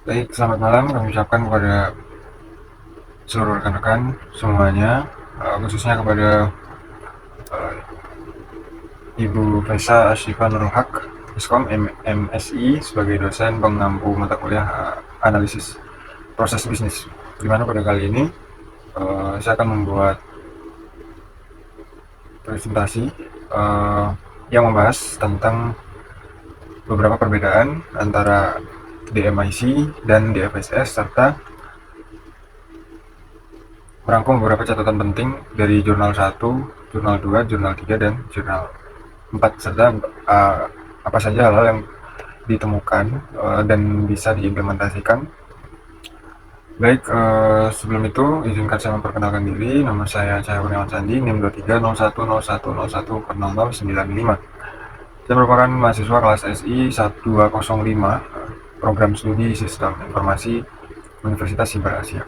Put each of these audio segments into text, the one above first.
Baik, selamat malam kami ucapkan kepada seluruh rekan-rekan semuanya, khususnya kepada Ibu Faisa Asyifa Nurul Haq, Miskom MSI sebagai dosen pengampu mata kuliah analisis proses bisnis. Di mana pada kali ini saya akan membuat presentasi yang membahas tentang beberapa perbedaan antara DMIC dan DFSS serta merangkum beberapa catatan penting dari jurnal 1, jurnal 2, jurnal 3, dan jurnal 4 serta apa saja hal-hal yang ditemukan dan bisa diimplementasikan. Baik, sebelum itu izinkan saya memperkenalkan diri. Nama saya Cahaya Kurniawan Sandi, NIM 230101010095. Saya merupakan mahasiswa kelas SI 1205, program studi Sistem Informasi Universitas Siber Asia.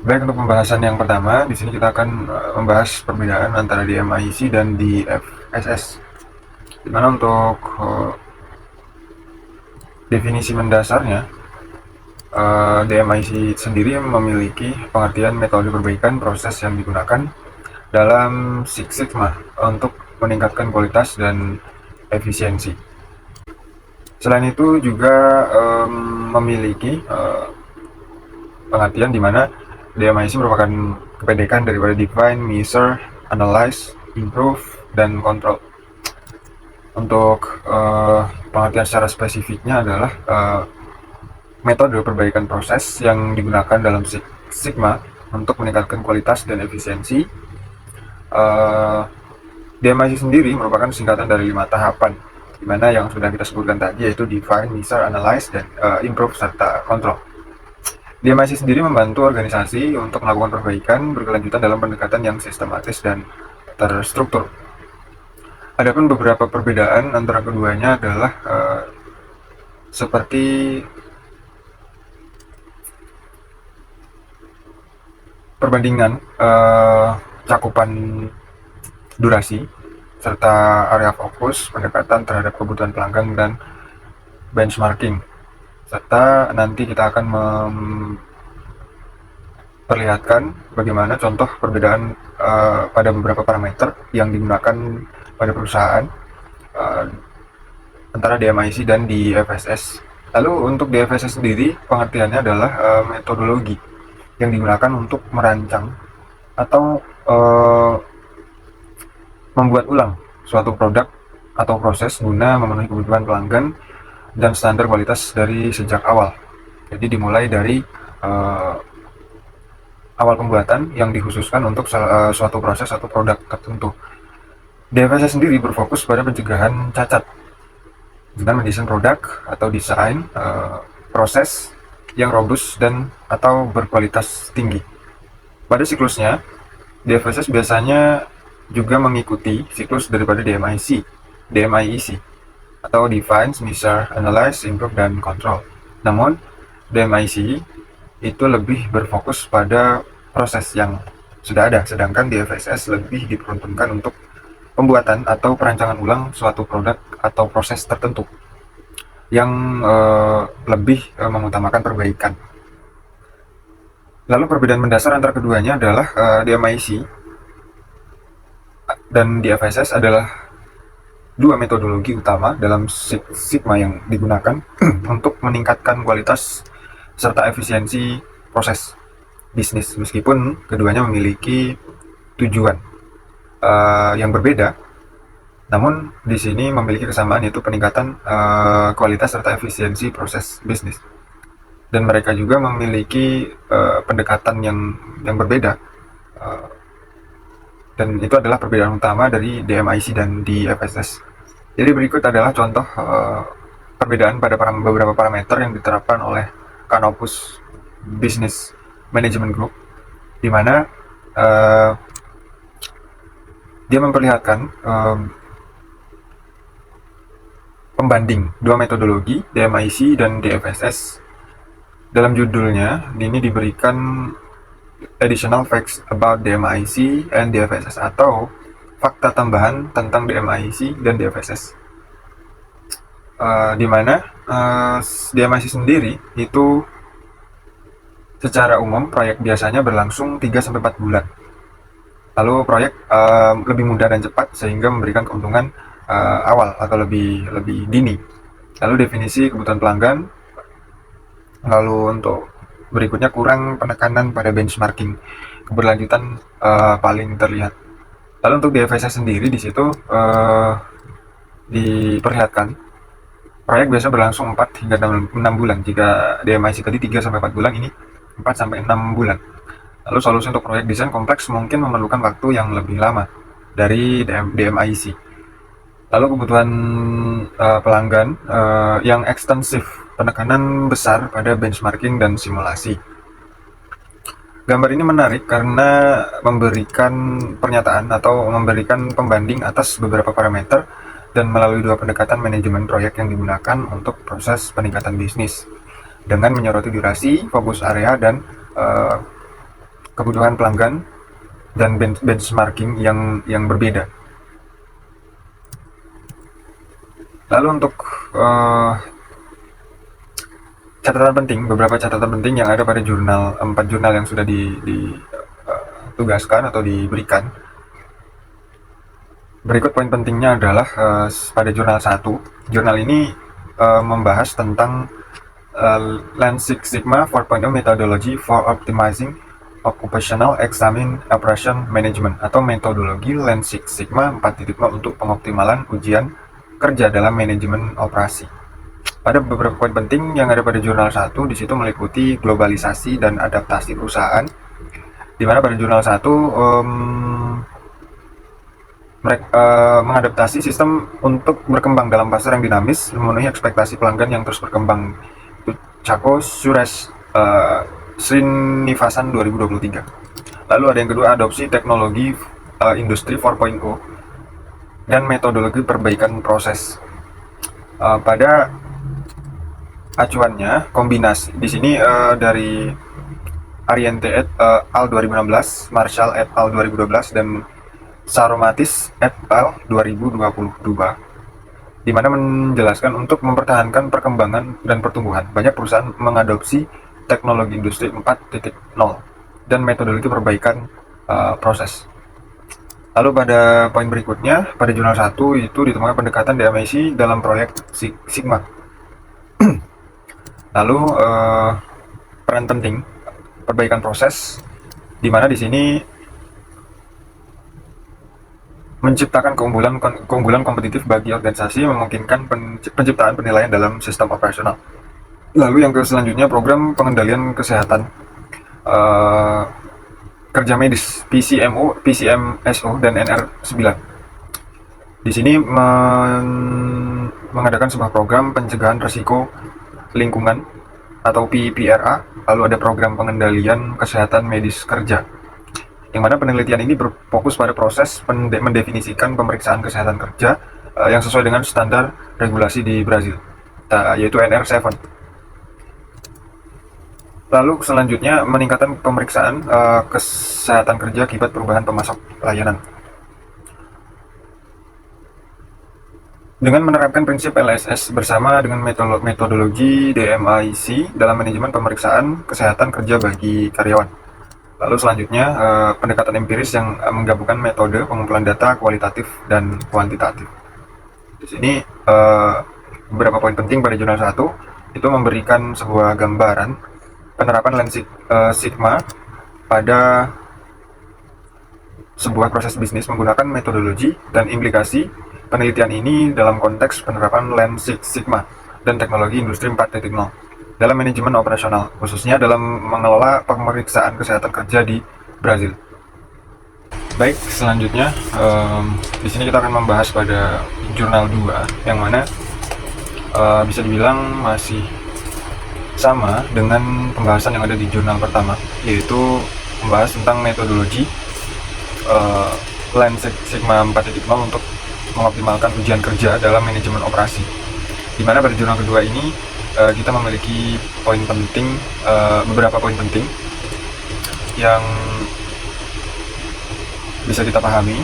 Baik, untuk pembahasan yang pertama, di sini kita akan membahas perbedaan antara DMIC dan DFSS. Di mana untuk definisi mendasarnya, DMIC sendiri memiliki pengertian metode perbaikan proses yang digunakan dalam Six Sigma untuk meningkatkan kualitas dan efisiensi. Selain itu juga memiliki pengertian di mana DMIC merupakan kependekan daripada Define, Measure, Analyze, Improve, dan Control. Untuk pengertian secara spesifiknya adalah metode perbaikan proses yang digunakan dalam Six Sigma untuk meningkatkan kualitas dan efisiensi. DMIC sendiri merupakan singkatan dari 5 tahapan, di mana yang sudah kita sebutkan tadi yaitu Define, Measure, Analyze, dan Improve serta Control. DMIC sendiri membantu organisasi untuk melakukan perbaikan berkelanjutan dalam pendekatan yang sistematis dan terstruktur. Adapun beberapa perbedaan antara keduanya adalah seperti perbandingan cakupan durasi serta area fokus, pendekatan terhadap kebutuhan pelanggan, dan benchmarking. Serta nanti kita akan memperlihatkan bagaimana contoh perbedaan pada beberapa parameter yang digunakan pada perusahaan antara DMIC dan DFSS. Lalu untuk DFSS sendiri pengertiannya adalah metodologi yang digunakan untuk merancang atau membuat ulang suatu produk atau proses guna memenuhi kebutuhan pelanggan dan standar kualitas dari sejak awal. Jadi dimulai dari awal pembuatan yang dikhususkan untuk suatu proses atau produk tertentu. DFSS sendiri berfokus pada pencegahan cacat dengan mendesain produk atau desain proses yang robust dan atau berkualitas tinggi. Pada siklusnya, DFSS biasanya juga mengikuti siklus daripada DMIC atau Define, Measure, Analyze, Improve, dan Control. Namun, DMIC itu lebih berfokus pada proses yang sudah ada, sedangkan DFSS lebih diperuntukkan untuk pembuatan atau perancangan ulang suatu produk atau proses tertentu yang lebih mengutamakan perbaikan. Lalu perbedaan mendasar antara keduanya adalah DMIC dan DFSS adalah dua metodologi utama dalam Six Sigma yang digunakan untuk meningkatkan kualitas serta efisiensi proses bisnis, meskipun keduanya memiliki tujuan yang berbeda. Namun di sini memiliki kesamaan, yaitu peningkatan kualitas serta efisiensi proses bisnis. Dan mereka juga memiliki pendekatan yang berbeda. Dan itu adalah perbedaan utama dari DMIC dan DFSS. Jadi berikut adalah contoh perbedaan pada beberapa parameter yang diterapkan oleh Canopus Business Management Group, di mana dia memperlihatkan pembanding dua metodologi DMIC dan DFSS. Dalam judulnya ini diberikan additional facts about DMIC and DFSS atau fakta tambahan tentang DMIC dan DFSS. di mana DMIC sendiri itu secara umum proyek biasanya berlangsung 3-4 bulan. Lalu proyek lebih mudah dan cepat sehingga memberikan keuntungan awal atau lebih dini. Lalu definisi kebutuhan pelanggan. Lalu untuk berikutnya kurang penekanan pada benchmarking, keberlanjutan paling terlihat. Lalu untuk DFSS sendiri di situ diperlihatkan proyek biasa berlangsung 4 hingga 6 bulan. Jika DMIC tadi 3-4 bulan, ini 4-6 bulan. Lalu solusi untuk proyek desain kompleks mungkin memerlukan waktu yang lebih lama dari DMIC. Lalu kebutuhan pelanggan yang ekstensif, penekanan besar pada benchmarking dan simulasi. Gambar ini menarik karena memberikan pernyataan atau memberikan pembanding atas beberapa parameter dan melalui dua pendekatan manajemen proyek yang digunakan untuk proses peningkatan bisnis dengan menyoroti durasi, fokus area, dan kebutuhan pelanggan dan benchmarking yang berbeda. Lalu untuk catatan penting, beberapa catatan penting yang ada pada jurnal, 4 jurnal yang sudah ditugaskan atau diberikan. Berikut poin pentingnya adalah pada jurnal 1. Jurnal ini membahas tentang Lean Six Sigma 4.0 Methodology for Optimizing Occupational Examine Operation Management atau metodologi Lean Six Sigma 4.0 untuk pengoptimalan ujian kerja dalam manajemen operasi. Pada beberapa poin penting yang ada pada jurnal 1 di situ meliputi globalisasi dan adaptasi perusahaan, di mana pada jurnal 1 mengadaptasi sistem untuk berkembang dalam pasar yang dinamis, memenuhi ekspektasi pelanggan yang terus berkembang. Chako Suresh Srinivasan 2023. Lalu ada yang kedua, adopsi teknologi industri 4.0 dan metodologi perbaikan proses. Pada acuannya kombinasi di sini dari Ariente et al 2016, Marshall et al 2012, dan Saromatis et al 2022, di mana menjelaskan untuk mempertahankan perkembangan dan pertumbuhan, banyak perusahaan mengadopsi teknologi industri 4.0 dan metodologi perbaikan proses. Lalu pada poin berikutnya, pada jurnal 1 itu ditemukan pendekatan DMIC dalam proyek Sigma. Lalu peran penting perbaikan proses, di mana di sini menciptakan keunggulan kompetitif bagi organisasi, memungkinkan penciptaan penilaian dalam sistem operasional. Lalu yang selanjutnya, program pengendalian kesehatan kerja medis PCMO, PCMSO, dan NR9. Di sini mengadakan sebuah program pencegahan risiko lingkungan atau PPRA. Lalu ada program pengendalian kesehatan medis kerja, yang mana penelitian ini berfokus pada proses mendefinisikan pemeriksaan kesehatan kerja yang sesuai dengan standar regulasi di Brazil, yaitu NR7. Lalu selanjutnya, meningkatkan pemeriksaan kesehatan kerja akibat perubahan pemasok layanan. Dengan menerapkan prinsip LSS bersama dengan metodologi DMIC dalam manajemen pemeriksaan kesehatan kerja bagi karyawan. Lalu selanjutnya, pendekatan empiris yang menggabungkan metode pengumpulan data kualitatif dan kuantitatif. Di sini beberapa poin penting pada jurnal 1 itu memberikan sebuah gambaran penerapan Lean Six Sigma pada sebuah proses bisnis menggunakan metodologi dan implikasi penelitian ini dalam konteks penerapan Lean Six Sigma dan teknologi industri 4.0 dalam manajemen operasional, khususnya dalam mengelola pemeriksaan kesehatan kerja di Brazil. Baik, selanjutnya di sini kita akan membahas pada jurnal 2, yang mana bisa dibilang masih sama dengan pembahasan yang ada di jurnal pertama, yaitu membahas tentang metodologi Lean Six Sigma 4.0 untuk mengoptimalkan ujian kerja dalam manajemen operasi. Di mana pada jurnal kedua ini kita memiliki poin penting, beberapa poin penting yang bisa kita pahami,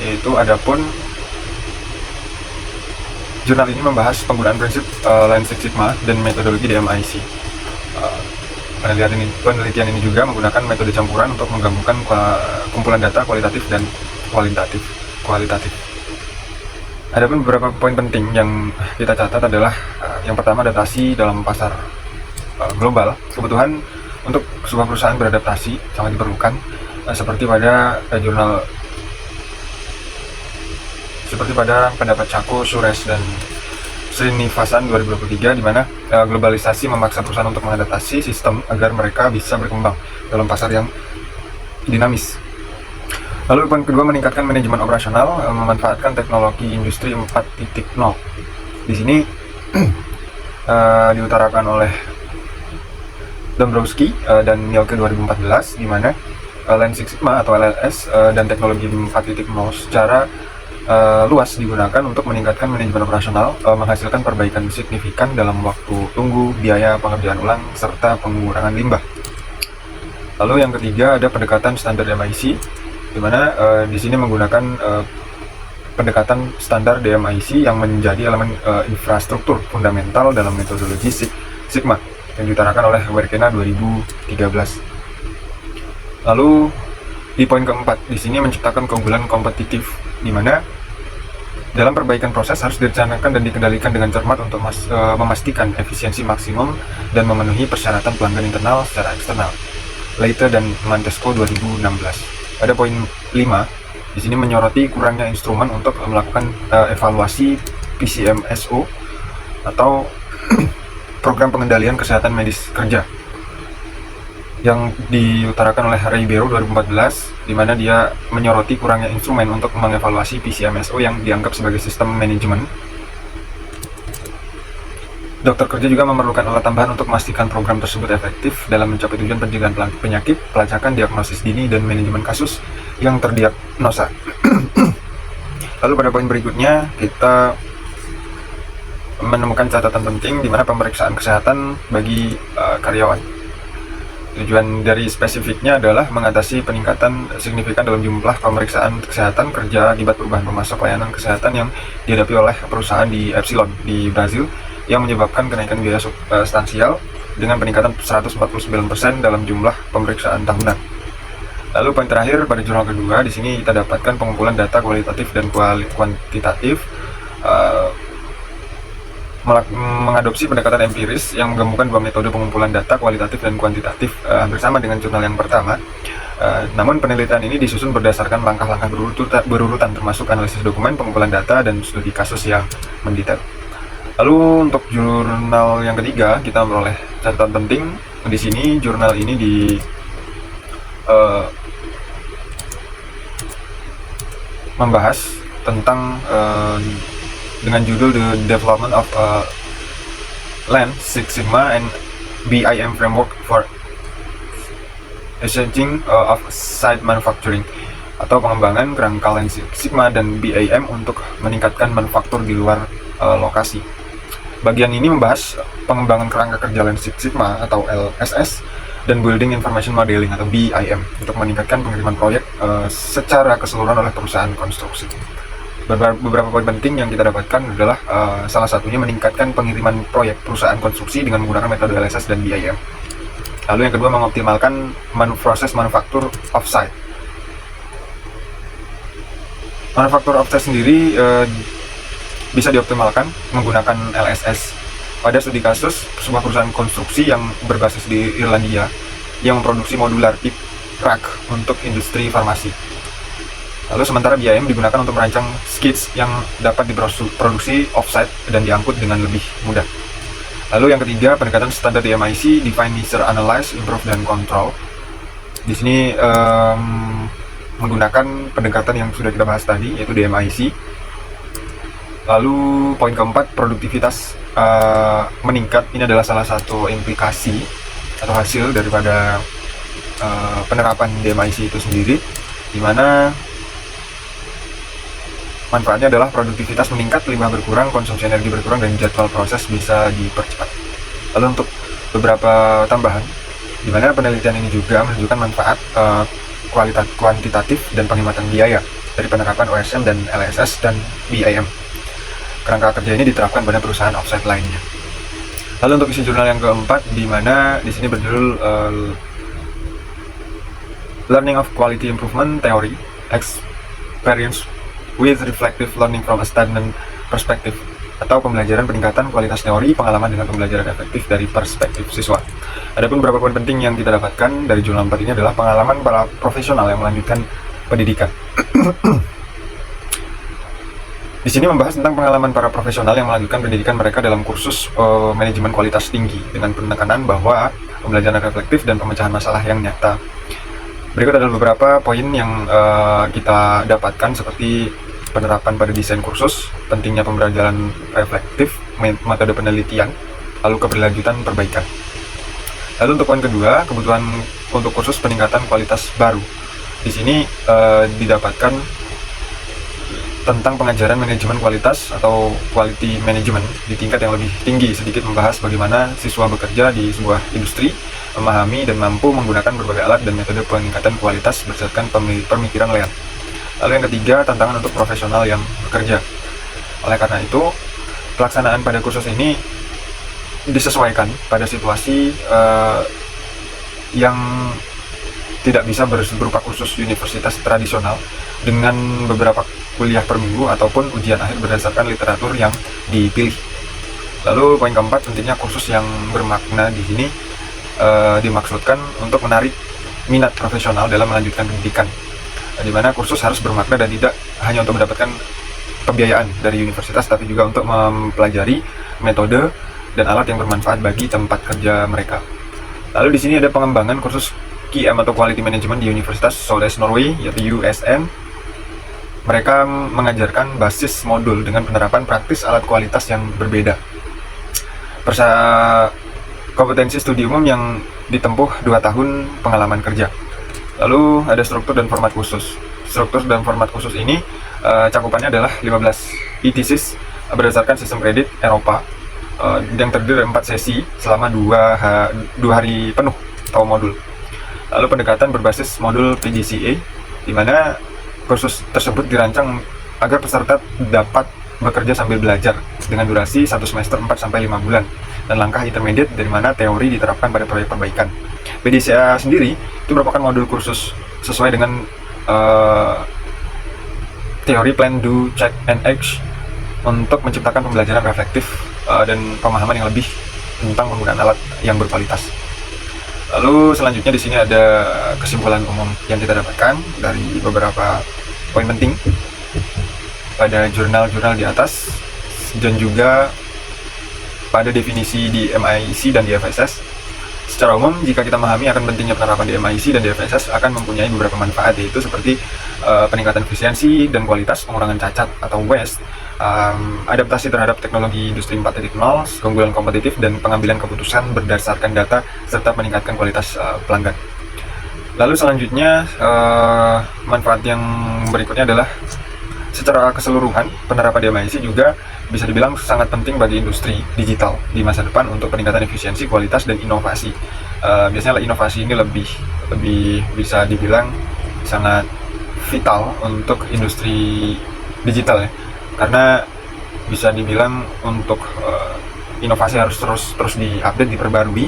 yaitu adapun Jurnal ini membahas penggunaan prinsip Lean Six Sigma dan metodologi DMIC. Penelitian ini juga menggunakan metode campuran untuk menggabungkan kumpulan data kualitatif dan kualitatif. Adapun beberapa poin penting yang kita catat adalah yang pertama, adaptasi dalam pasar global. Kebutuhan untuk sebuah perusahaan beradaptasi sangat diperlukan, seperti pada pendapat Chacko, Suresh, dan Srinivasan 2023, di mana globalisasi memaksa perusahaan untuk mengadaptasi sistem agar mereka bisa berkembang dalam pasar yang dinamis. Lalu poin kedua, meningkatkan manajemen operasional, memanfaatkan teknologi industri 4.0. Di sini diutarakan oleh Dombrowski dan Mielke 2014, di mana Lean Six Sigma atau LSS dan teknologi 4.0 secara luas digunakan untuk meningkatkan manajemen operasional, menghasilkan perbaikan signifikan dalam waktu tunggu, biaya pengerjaan ulang, serta pengurangan limbah. Lalu yang ketiga, ada pendekatan standar DMIC, di mana di sini menggunakan pendekatan standar DMIC yang menjadi elemen infrastruktur fundamental dalam metodologi Six Sigma yang diutarakan oleh Werkena 2013. Lalu di poin keempat, di sini menciptakan keunggulan kompetitif, di mana dalam perbaikan proses harus direncanakan dan dikendalikan dengan cermat untuk memastikan efisiensi maksimum dan memenuhi persyaratan pelanggan internal secara eksternal. Leite dan Montesco 2016. Pada poin 5, di sini menyoroti kurangnya instrumen untuk melakukan evaluasi PCMSO atau program pengendalian kesehatan medis kerja, yang diutarakan oleh Ribeiro 2014, di mana dia menyoroti kurangnya instrumen untuk mengevaluasi PCMSO yang dianggap sebagai sistem manajemen. Dokter kerja juga memerlukan alat tambahan untuk memastikan program tersebut efektif dalam mencapai tujuan pencegahan penyakit, pelacakan, diagnosis dini, dan manajemen kasus yang terdiagnosa. Lalu pada poin berikutnya, kita menemukan catatan penting di mana pemeriksaan kesehatan bagi karyawan. Tujuan dari spesifiknya adalah mengatasi peningkatan signifikan dalam jumlah pemeriksaan kesehatan kerja akibat perubahan pemasok layanan kesehatan yang dihadapi oleh perusahaan di Epsilon di Brazil, yang menyebabkan kenaikan biaya substansial dengan peningkatan 149% dalam jumlah pemeriksaan tahunan. Lalu poin terakhir pada jurnal kedua, di sini kita dapatkan pengumpulan data kualitatif dan kuantitatif, mengadopsi pendekatan empiris yang menggabungkan dua metode pengumpulan data kualitatif dan kuantitatif, hampir sama dengan jurnal yang pertama. Namun penelitian ini disusun berdasarkan langkah-langkah berurutan, termasuk analisis dokumen, pengumpulan data, dan studi kasus yang mendetail. Lalu untuk jurnal yang ketiga, kita memperoleh catatan penting. Di sini jurnal ini membahas tentang dengan judul The Development of Lean Six Sigma and BIM Framework for Achieving of Site Manufacturing, atau pengembangan kerangka Lean Six Sigma dan BIM untuk meningkatkan manufaktur di luar lokasi. Bagian ini membahas pengembangan kerangka kerja Lean Six Sigma atau LSS dan Building Information Modeling atau BIM untuk meningkatkan pengiriman proyek secara keseluruhan oleh perusahaan konstruksi. Beberapa poin penting yang kita dapatkan adalah salah satunya meningkatkan pengiriman proyek perusahaan konstruksi dengan menggunakan metode LSS dan BIM. Lalu yang kedua, mengoptimalkan proses manufaktur offsite. Manufaktur offsite sendiri bisa dioptimalkan menggunakan LSS. Pada studi kasus, sebuah perusahaan konstruksi yang berbasis di Irlandia yang memproduksi modular tip rack untuk industri farmasi. Lalu sementara BIM digunakan untuk merancang skids yang dapat diproduksi offsite dan diangkut dengan lebih mudah. Lalu yang ketiga, pendekatan standar DMIC, Define, Measure, Analyze, Improve, dan Control. Di sini menggunakan pendekatan yang sudah kita bahas tadi, yaitu DMIC. Lalu poin keempat, produktivitas meningkat. Ini adalah salah satu implikasi atau hasil daripada penerapan DMIC itu sendiri, di mana manfaatnya adalah produktivitas meningkat, limbah berkurang, konsumsi energi berkurang, dan jadwal proses bisa dipercepat. Lalu untuk beberapa tambahan, di mana penelitian ini juga menunjukkan manfaat kuantitatif dan penghematan biaya dari penerapan OSM dan LSS dan BIM. kerangka kerja ini diterapkan pada perusahaan offsite lainnya. Lalu untuk isi jurnal yang keempat, di mana di sini berjudul Learning of Quality Improvement Theory, Experience with Reflective Learning from a Stagnant Perspective, atau pembelajaran peningkatan kualitas teori, pengalaman dengan pembelajaran efektif dari perspektif siswa. Adapun beberapa poin penting yang kita dapatkan dari jurnal 4 ini adalah pengalaman para profesional yang melanjutkan pendidikan. Di sini membahas tentang pengalaman para profesional yang melanjutkan pendidikan mereka dalam kursus manajemen kualitas tinggi dengan penekanan bahwa pembelajaran reflektif dan pemecahan masalah yang nyata. Berikut adalah beberapa poin yang kita dapatkan, seperti penerapan pada desain kursus, pentingnya pembelajaran reflektif, metode penelitian, lalu keberlanjutan perbaikan. Lalu untuk poin kedua, kebutuhan untuk kursus peningkatan kualitas baru. Di sini didapatkan tentang pengajaran manajemen kualitas atau quality management di tingkat yang lebih tinggi, sedikit membahas bagaimana siswa bekerja di sebuah industri, memahami dan mampu menggunakan berbagai alat dan metode peningkatan kualitas berdasarkan pemikiran Lean. Lalu yang ketiga, tantangan untuk profesional yang bekerja. Oleh karena itu, pelaksanaan pada kursus ini disesuaikan pada situasi yang tidak bisa berupa kursus universitas tradisional dengan beberapa kuliah per minggu ataupun ujian akhir berdasarkan literatur yang dipilih. Lalu poin keempat, pentingnya kursus yang bermakna di sini dimaksudkan untuk menarik minat profesional dalam melanjutkan pendidikan, di mana kursus harus bermakna dan tidak hanya untuk mendapatkan pembiayaan dari universitas, tapi juga untuk mempelajari metode dan alat yang bermanfaat bagi tempat kerja mereka. Lalu di sini ada pengembangan kursus QM atau Quality Management di Universitas Southwest Norway, yaitu USN. Mereka mengajarkan basis modul dengan penerapan praktis alat kualitas yang berbeda. Kompetensi studi umum yang ditempuh 2 tahun pengalaman kerja. Lalu ada struktur dan format khusus. Struktur dan format khusus ini cakupannya adalah 15 e-thesis berdasarkan sistem kredit Eropa yang terdiri dari 4 sesi selama 2 hari penuh atau modul. Lalu pendekatan berbasis modul PGCE, di mana kursus tersebut dirancang agar peserta dapat bekerja sambil belajar dengan durasi 1 semester 4-5 bulan, dan langkah intermediate dari mana teori diterapkan pada proyek perbaikan. PDCA sendiri itu merupakan modul kursus sesuai dengan teori plan, do, check, and act untuk menciptakan pembelajaran reflektif dan pemahaman yang lebih tentang penggunaan alat yang berkualitas. Lalu selanjutnya di sini ada kesimpulan umum yang kita dapatkan dari beberapa poin penting pada jurnal-jurnal di atas, dan juga pada definisi di MIC dan di FSS. Secara umum, jika kita memahami akan pentingnya penerapan di MIC dan di FSS akan mempunyai beberapa manfaat, yaitu seperti peningkatan efisiensi dan kualitas, pengurangan cacat atau waste, adaptasi terhadap teknologi industri 4.0, keunggulan kompetitif, dan pengambilan keputusan berdasarkan data, serta meningkatkan kualitas pelanggan. Lalu selanjutnya, manfaat yang berikutnya adalah secara keseluruhan penerapan di MIC juga bisa dibilang sangat penting bagi industri digital di masa depan untuk peningkatan efisiensi, kualitas, dan inovasi. Biasanya inovasi ini lebih bisa dibilang sangat vital untuk industri digital ya, karena bisa dibilang untuk inovasi harus terus diupdate, diperbarui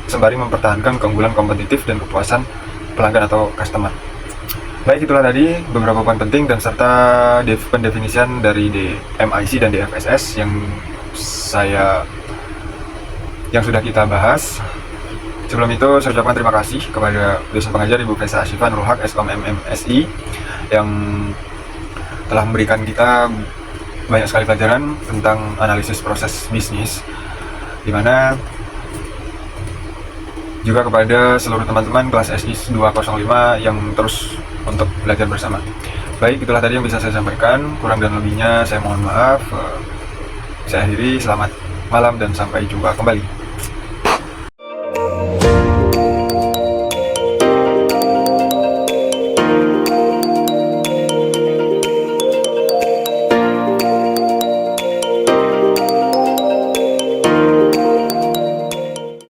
sembari mempertahankan keunggulan kompetitif dan kepuasan pelanggan atau customer. Baik, itulah tadi beberapa poin penting dan serta pendefinisian dari MIC dan DFSS yang sudah kita bahas. Sebelum itu, saya ucapkan terima kasih kepada dosen pengajar Ibu Fresa Asyifa Nurul Haq, Eskom MMSI, yang telah memberikan kita banyak sekali pelajaran tentang analisis proses bisnis, di mana juga kepada seluruh teman-teman kelas SI 205 yang terus untuk belajar bersama. Baik, itulah tadi yang bisa saya sampaikan. Kurang dan lebihnya saya mohon maaf. Saya akhiri, selamat malam dan sampai jumpa kembali.